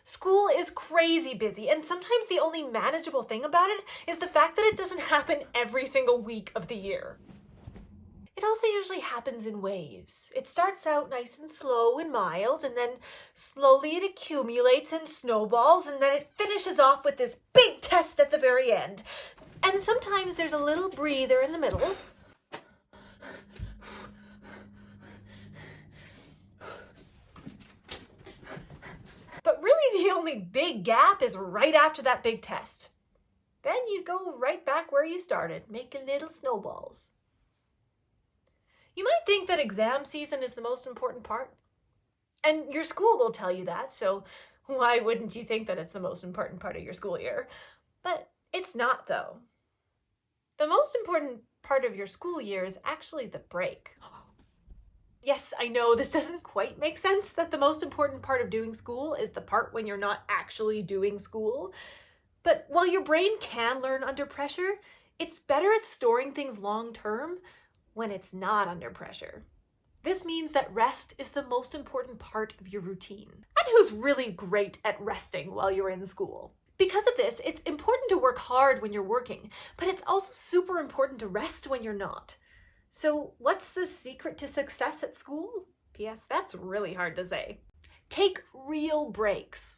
School is crazy busy, and sometimes the only manageable thing about it is the fact that it doesn't happen every single week of the year. It also usually happens in waves. It starts out nice and slow and mild, and then slowly it accumulates and snowballs, and then it finishes off with this big test at the very end. And sometimes there's a little breather in the middle. But really the only big gap is right after that big test. Then you go right back where you started, making little snowballs. You might think that exam season is the most important part. And your school will tell you that, so why wouldn't you think that it's the most important part of your school year? But it's not, though. The most important part of your school year is actually the break. Yes, I know this doesn't quite make sense, that the most important part of doing school is the part when you're not actually doing school. But while your brain can learn under pressure, it's better at storing things long term when it's not under pressure. This means that rest is the most important part of your routine. And who's really great at resting while you're in school? Because of this, it's important to work hard when you're working, but it's also super important to rest when you're not. So what's the secret to success at school? P.S. That's really hard to say. Take real breaks.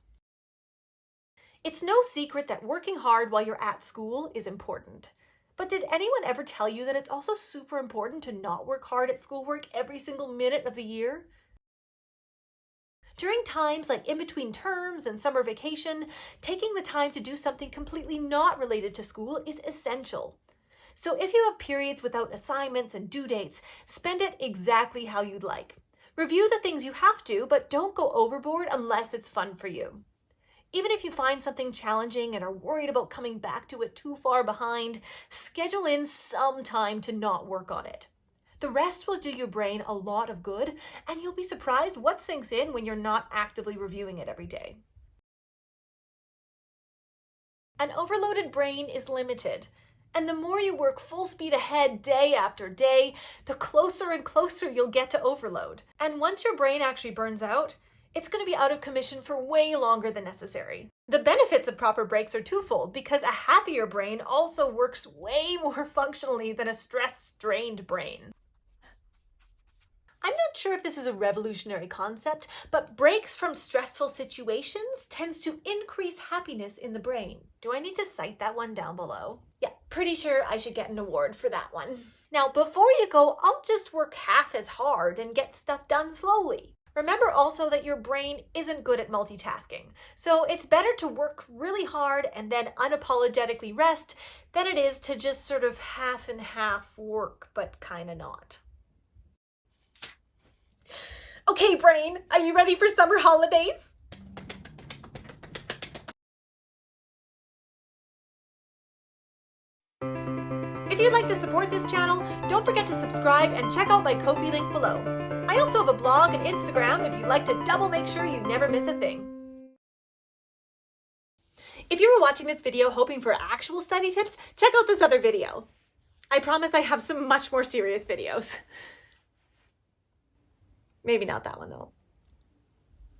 It's no secret that working hard while you're at school is important. But did anyone ever tell you that it's also super important to not work hard at schoolwork every single minute of the year? During times like in between terms and summer vacation, taking the time to do something completely not related to school is essential. So if you have periods without assignments and due dates, spend it exactly how you'd like. Review the things you have to, but don't go overboard unless it's fun for you. Even if you find something challenging and are worried about coming back to it too far behind, schedule in some time to not work on it. The rest will do your brain a lot of good, and you'll be surprised what sinks in when you're not actively reviewing it every day. An overloaded brain is limited. And the more you work full speed ahead day after day, the closer and closer you'll get to overload. And once your brain actually burns out, it's going to be out of commission for way longer than necessary. The benefits of proper breaks are twofold, because a happier brain also works way more functionally than a stress-strained brain. I'm not sure if this is a revolutionary concept, but breaks from stressful situations tends to increase happiness in the brain. Do I need to cite that one down below? Yeah, pretty sure I should get an award for that one. Now, before you go, I'll just work half as hard and get stuff done slowly. Remember also that your brain isn't good at multitasking, so it's better to work really hard and then unapologetically rest than it is to just sort of half and half work, but kind of not. Okay, brain, are you ready for summer holidays? If you'd like to support this channel, don't forget to subscribe and check out my Ko-fi link below. I also have a blog and Instagram if you'd like to double make sure you never miss a thing. If you were watching this video hoping for actual study tips, check out this other video. I promise I have some much more serious videos. Maybe not that one though.